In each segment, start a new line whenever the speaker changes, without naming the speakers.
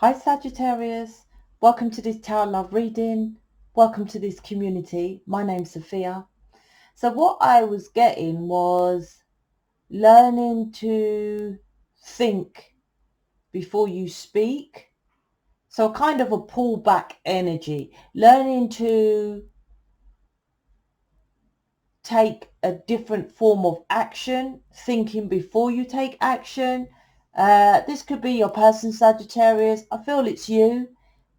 Hi Sagittarius, welcome to this Tower Love reading. Welcome to this community. My name's Sophia. So what I was getting was learning to think before you speak. So kind of a pullback energy, learning to take a different form of action, thinking before you take action. This could be your person, Sagittarius. I feel it's you.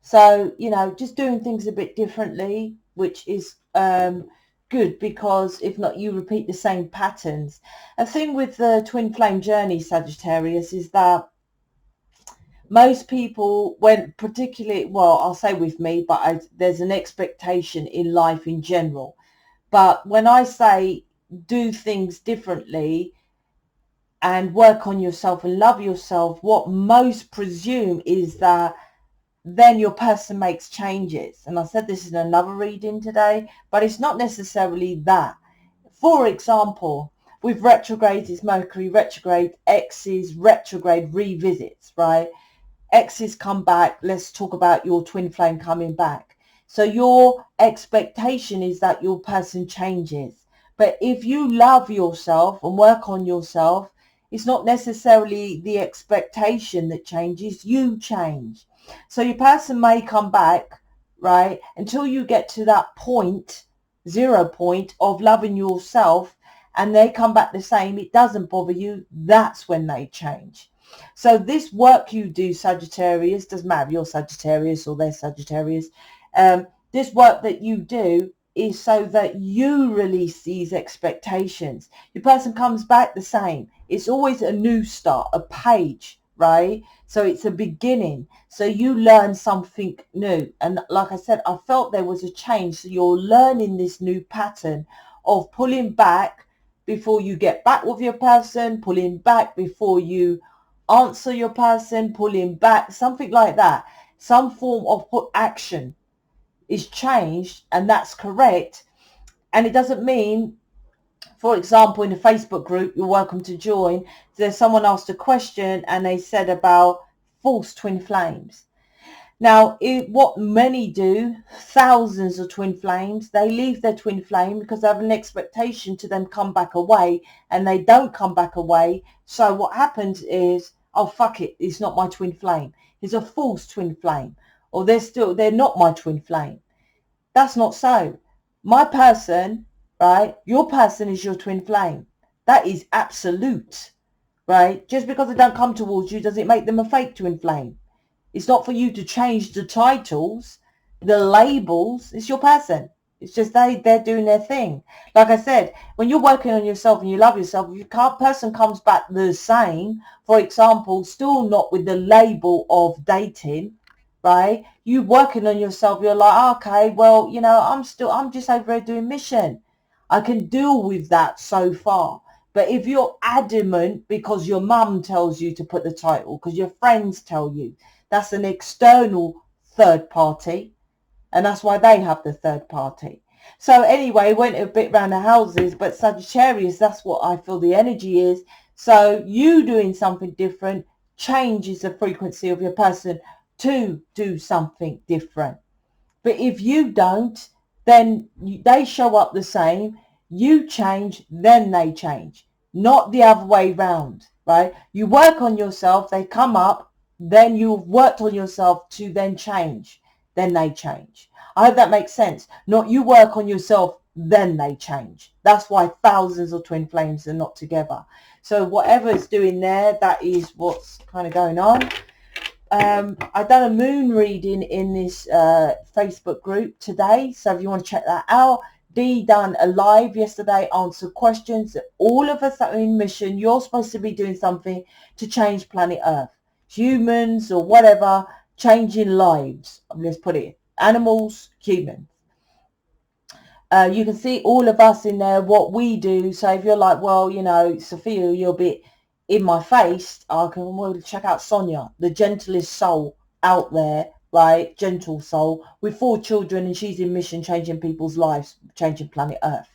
So, just doing things a bit differently, which is good, because if not, you repeat the same patterns. A thing with the twin flame journey, Sagittarius, is that most people, when particularly, well, I'll say with me, but there's an expectation in life in general. But when I say do things differently and work on yourself and love yourself, what most presume is that then your person makes changes. And I said this in another reading today, but it's not necessarily that. For example, with retrograde, it's Mercury retrograde, X's retrograde revisits, right? X's come back. Let's talk about your twin flame coming back. So your expectation is that your person changes. But if you love yourself and work on yourself, it's not necessarily the expectation that changes, you change. So your person may come back, right, until you get to that point, 0 point of loving yourself, and they come back the same, it doesn't bother you, that's when they change. So this work you do, Sagittarius, doesn't matter if you're Sagittarius or they're Sagittarius, this work that you do is so that you release these expectations. Your person comes back the same. It's always a new start, a page, right? So it's a beginning. So you learn something new. And like I said, I felt there was a change. So you're learning this new pattern of pulling back before you get back with your person, pulling back before you answer your person, pulling back, something like that. Some form of action is changed, and that's correct. And it doesn't mean, for example, in a Facebook group, you're welcome to join, there's someone asked a question and they said about false twin flames. Now, what many do, thousands of twin flames, they leave their twin flame because they have an expectation to them come back away, and they don't come back away. So what happens is, oh, fuck it, it's not my twin flame. It's a false twin flame. Or they're not my twin flame. That's not so. My person, right? Your person is your twin flame. That is absolute, right? Just because they don't come towards you, does it make them a fake twin flame? It's not for you to change the titles, the labels. It's your person. It's just they're doing their thing. Like I said, when you're working on yourself and you love yourself, if your person comes back the same, for example, still not with the label of dating, right? You working on yourself, you're like, okay, well, I'm just over here doing mission. I can deal with that so far. But if you're adamant because your mum tells you to put the title, because your friends tell you, that's an external third party, and that's why they have the third party. So anyway, went a bit around the houses, but Sagittarius, that's what I feel the energy is. So you doing something different changes the frequency of your person to do something different. But if you don't, then they show up the same. You change, then they change. Not the other way round, right? You work on yourself, they come up, then you've worked on yourself to then change. Then they change. I hope that makes sense. Not you work on yourself, then they change. That's why thousands of twin flames are not together. So whatever is doing there, that is what's kind of going on. I've done a moon reading in this Facebook group today, so if you want to check that out. Dee done a live yesterday, answered questions. All of us are in mission. You're supposed to be doing something to change planet Earth, humans or whatever, changing lives. Let's put it, animals, humans. You can see all of us in there, what we do. So if you're like, well, Sophia, you're a bit in my face, I can check out Sonia, the gentlest soul out there, right? Gentle soul with 4 children, and she's in mission changing people's lives, changing planet Earth.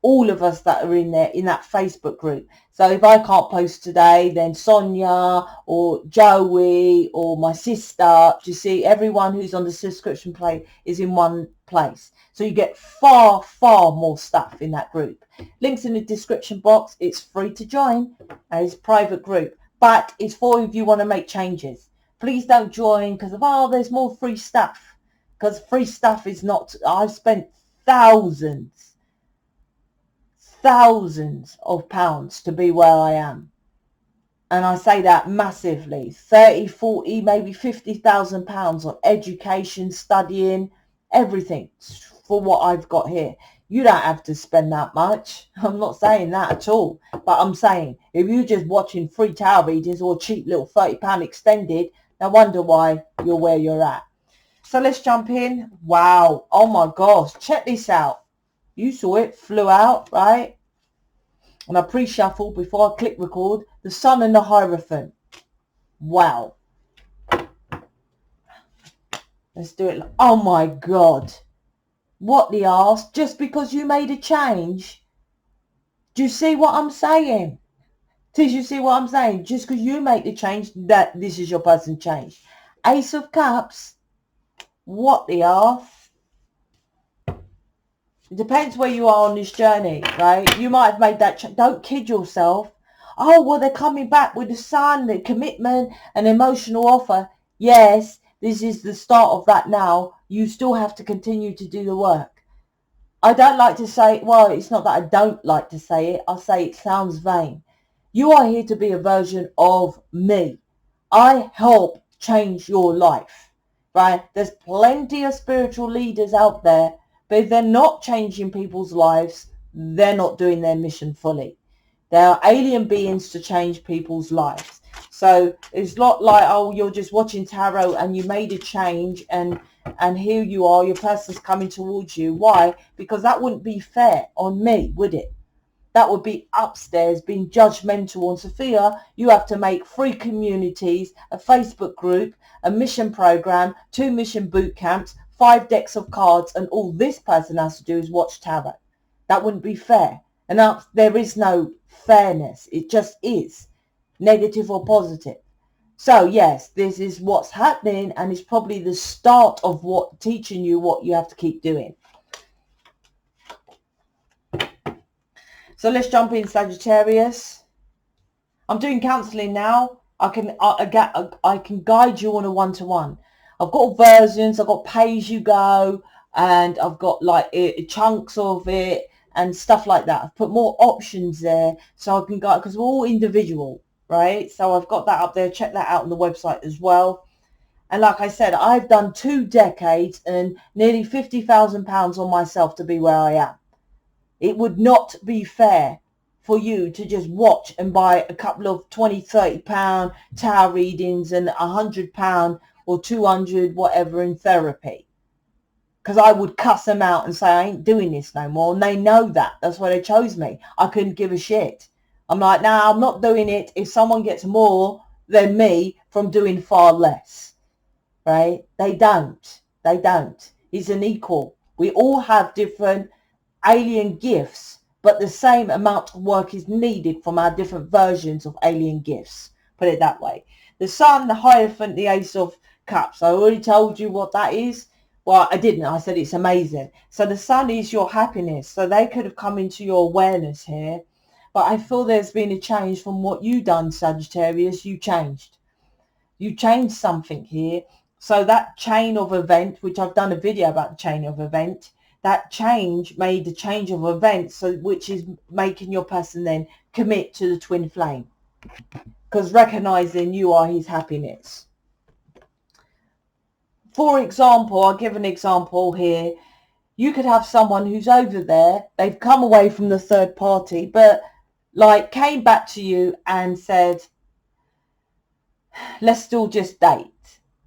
all of us that are in there, in that Facebook group. So if I can't post today, then Sonia or Joey or my sister, do you see, everyone who's on the subscription plate is in one place. So you get far, far more stuff in that group. Links in the description box. It's free to join. It's a private group, but it's for if you want to make changes. Please don't join because of, oh, there's more free stuff. Because free stuff is not, I've spent thousands of pounds to be where I am. And I say that massively, 30, 40, maybe 50,000 pounds on education, studying, everything for what I've got here. You don't have to spend that much. I'm not saying that at all. But I'm saying if you're just watching free tarot readings or cheap little £30 extended, no wonder why you're where you're at. So let's jump in. Wow. Oh my gosh. Check this out. You saw it, flew out, right? And I pre-shuffle before I click record. The Sun and the Hierophant. Wow. Let's do it. Oh my God. What the arse? Just because you made a change? Do you see what I'm saying? Did you see what I'm saying? Just because you make the change, that this is your person change. Ace of Cups. What the arse? It depends where you are on this journey, right? You might have made that change. Don't kid yourself. Oh, well, they're coming back with the Sun, the commitment, an emotional offer. Yes, this is the start of that now. You still have to continue to do the work. I don't like to say, well, it's not that I don't like to say it. I say it sounds vain. You are here to be a version of me. I help change your life, right? There's plenty of spiritual leaders out there, but if they're not changing people's lives, they're not doing their mission fully. They are alien beings to change people's lives. So it's not like, oh, you're just watching tarot and you made a change and here you are, your person's coming towards you. Why? Because that wouldn't be fair on me, would it? That would be upstairs being judgmental on Sophia. You have to make 3 communities, a Facebook group, a mission program, 2 mission boot camps, 5 decks of cards, and all this person has to do is watch tarot. That wouldn't be fair. And there is no fairness. It just is negative or positive. So yes, this is what's happening, and it's probably the start of what teaching you what you have to keep doing. So let's jump in, Sagittarius. I'm doing counselling now. I can guide you on a one-to-one. I've got versions. I've got pay as you go, and I've got like chunks of it and stuff like that. I've put more options there so I can guide, because we're all individual, right? So I've got that up there. Check that out on the website as well. And like I said, I've done 2 decades and nearly £50,000 on myself to be where I am. It would not be fair for you to just watch and buy a couple of £20, £30 tarot readings and £100 or 200 whatever in therapy. Because I would cuss them out and say, I ain't doing this no more. And they know that. That's why they chose me. I couldn't give a shit. I'm like, nah, I'm not doing it if someone gets more than me from doing far less. Right? They don't. They don't. It's an equal. We all have different alien gifts, but the same amount of work is needed from our different versions of alien gifts. Put it that way. The Sun, the Hierophant, the Ace of Cups. I already told you what that is. Well, I didn't. I said it's amazing. So the Sun is your happiness. So they could have come into your awareness here. But I feel there's been a change from what you done, Sagittarius. You changed. You changed something here. So that chain of event, which I've done a video about the chain of event, that change made the change of events, so which is making your person then commit to the twin flame. Because recognizing you are his happiness. For example, I'll give an example here. You could have someone who's over there, they've come away from the third party, but like came back to you and said, let's still just date.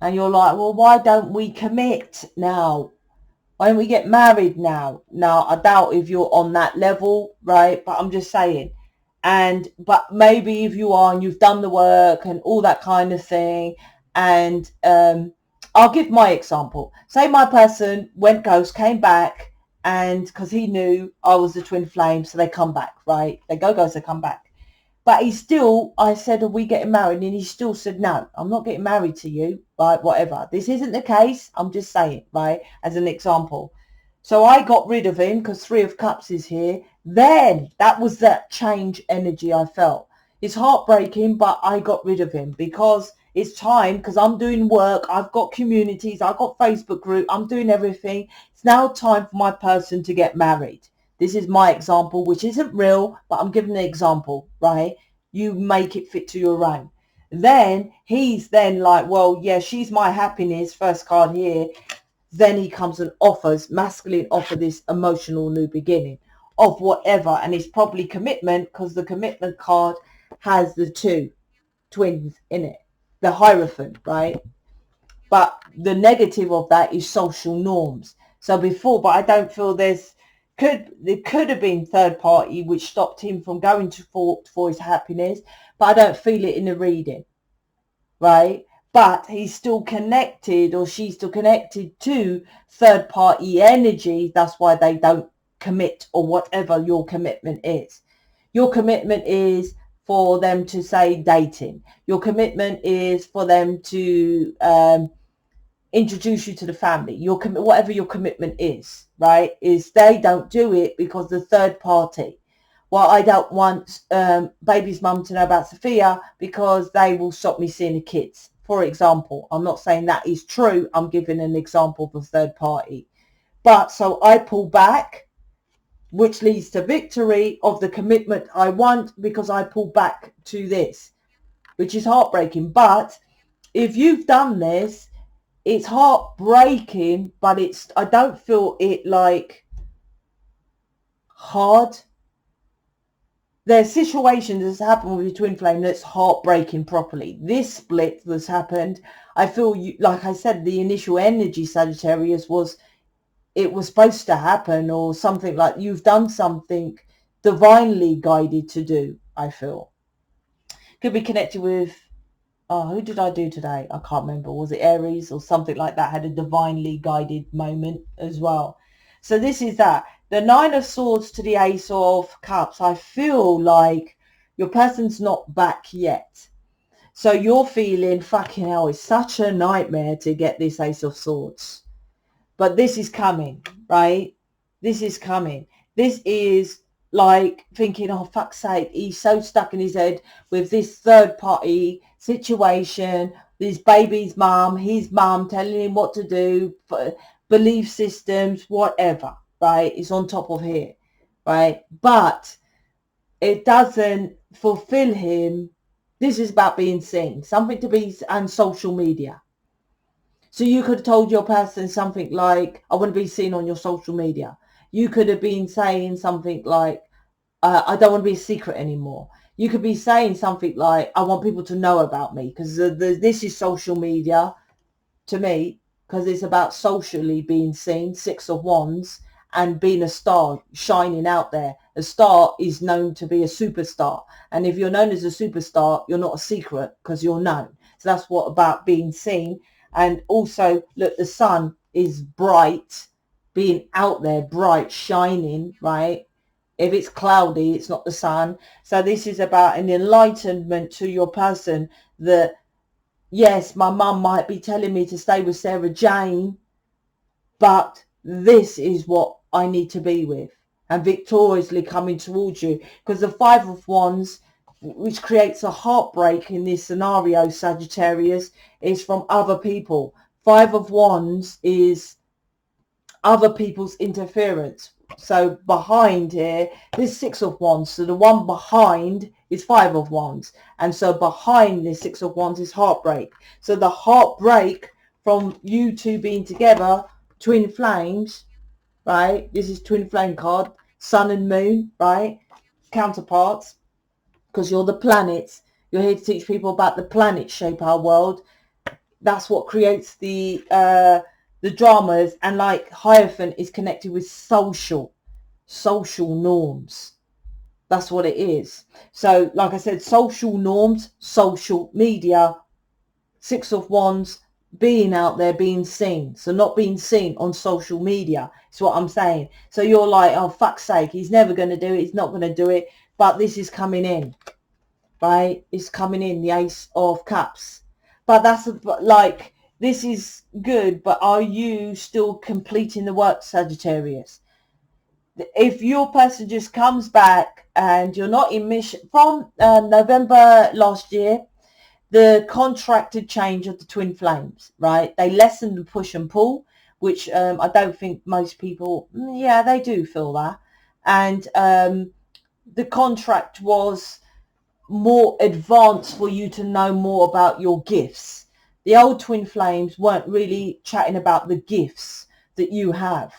And you're like, well, why don't we commit now? Why don't we get married now? Now, I doubt if you're on that level, right? But I'm just saying. But maybe if you are and you've done the work and all that kind of thing. And I'll give my example. Say my person went ghost, came back, and because he knew I was the twin flame, so they come back, right? They go, they come back. But he still, I said, are we getting married? And he still said, no, I'm not getting married to you, right? Whatever. This isn't the case. I'm just saying, right? As an example. So I got rid of him because 3 of Cups is here. Then that was that change energy I felt. It's heartbreaking, but I got rid of him because it's time, because I'm doing work. I've got communities. I've got Facebook group. I'm doing everything. It's now time for my person to get married. This is my example, which isn't real, but I'm giving an example, right? You make it fit to your own. Then he's then like, well, yeah, she's my happiness, first card here. Then he comes and offers, masculine offer this emotional new beginning of whatever. And it's probably commitment, because the commitment card has the 2 twins in it, the Hierophant, right? But the negative of that is social norms. So before, but I don't feel there could have been third party which stopped him from going to for his happiness, but I don't feel it in the reading, right? But he's still connected, or she's still connected to third party energy. That's why they don't commit, or whatever your commitment is. Your commitment is for them to say dating. Your commitment is for them to introduce you to the family. Your whatever your commitment is, right, is they don't do it because the third party. Well, I don't want baby's mum to know about Sophia because they will stop me seeing the kids, for example. I'm not saying that is true. I'm giving an example of a third party. But so I pull back, which leads to victory of the commitment I want, because I pull back to this, which is heartbreaking. But if you've done this, it's heartbreaking, but I don't feel it like hard. There's situations that's happened with your twin flame that's heartbreaking properly. This split that's happened, I feel like I said, the initial energy, Sagittarius, was it was supposed to happen, or something like you've done something divinely guided to do, I feel. Could be connected with, who did I do today? I can't remember. Was it Aries or something like that? Had a divinely guided moment as well. So this is that. The 9 of Swords to the Ace of Cups. I feel like your person's not back yet. So you're feeling, fucking hell, it's such a nightmare to get this Ace of Swords. But this is coming, right? This is coming. This is like thinking, oh, fuck's sake, he's so stuck in his head with this third party situation, this baby's mum, his mum telling him what to do, belief systems, whatever, right? It's on top of here, right? But it doesn't fulfill him. This is about being seen, something to be on social media. So you could have told your person something like, I want to be seen on your social media. You could have been saying something like, I don't want to be a secret anymore. You could be saying something like, I want people to know about me, because this is social media to me, because it's about socially being seen, 6 of Wands, and being a star, shining out there. A star is known to be a superstar. And if you're known as a superstar, you're not a secret because you're known. So that's what about being seen. And also, look, the sun is bright, being out there, bright, shining, right? If it's cloudy, it's not the sun. So this is about an enlightenment to your person that, yes, my mum might be telling me to stay with Sarah Jane, but this is what I need to be with. And victoriously coming towards you. Because the 5 of Wands, which creates a heartbreak in this scenario, Sagittarius, is from other people. 5 of Wands is other people's interference. So behind here, there's 6 of Wands. So the one behind is 5 of Wands. And so behind this 6 of Wands is heartbreak. So the heartbreak from you two being together, twin flames, right? This is twin flame card, sun and moon, right? Counterparts, because you're the planets. You're here to teach people about the planets shape our world. That's what creates the dramas. And like Hierophant is connected with social norms. That's what it is. So like I said, social norms, social media, 6 of Wands, being out there, being seen. So not being seen on social media is what I'm saying. So you're like, oh, fuck's sake, he's never going to do it. He's not going to do it. But this is coming in, right? It's coming in, the Ace of Cups. But that's like, this is good. But are you still completing the work, Sagittarius? If your person just comes back and you're not in mission from November last year, the contracted change of the twin flames, right? They lessened the push and pull, which I don't think most people, yeah, they do feel that. And the contract was more advanced for you to know more about your gifts. The old twin flames weren't really chatting about the gifts that you have.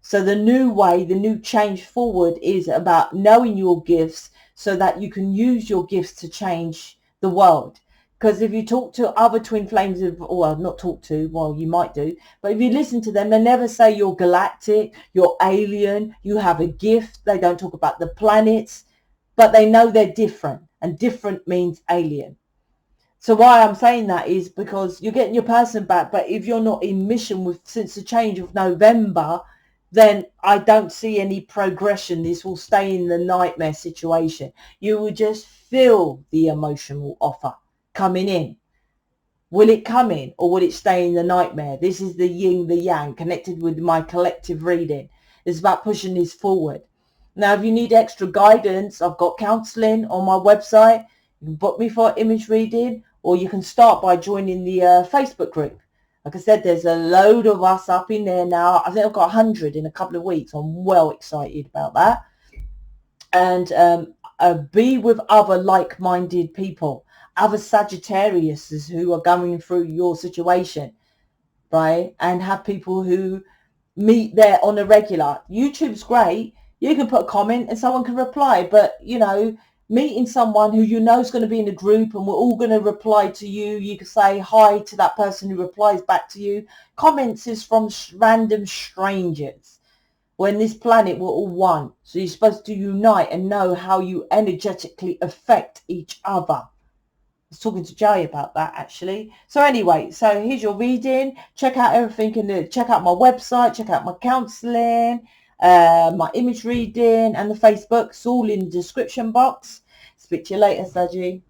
So the new way, the new change forward is about knowing your gifts so that you can use your gifts to change the world. Because if you talk to other twin flames, well, not talk to, well, you might do, but if you listen to them, they never say you're galactic, you're alien, you have a gift. They don't talk about the planets, but they know they're different, and different means alien. So why I'm saying that is because you're getting your person back, but if you're not in mission with since the change of November, then I don't see any progression. This will stay in the nightmare situation. You will just feel the emotional offer coming in. Will it come in or will it stay in the nightmare? This is the yin, the yang, connected with my collective reading. It's about pushing this forward. Now, if you need extra guidance, I've got counselling on my website. You can book me for image reading, or you can start by joining the Facebook group. Like I said, there's a load of us up in there now. I think I've got 100 in a couple of weeks. I'm well excited about that. And be with other like-minded people, other Sagittariuses who are going through your situation, right? And have people who meet there on a regular. YouTube's great. You can put a comment and someone can reply, but you know, meeting someone who you know is going to be in a group and we're all going to reply to you. You can say hi to that person who replies back to you. Comments is from random strangers. When this planet, we're all one. So you're supposed to unite and know how you energetically affect each other. I was talking to Jay about that actually. So anyway, so here's your reading. Check out everything check out my website, check out my counselling, my image reading and the Facebook. It's all in the description box. Speak to you later, Saji.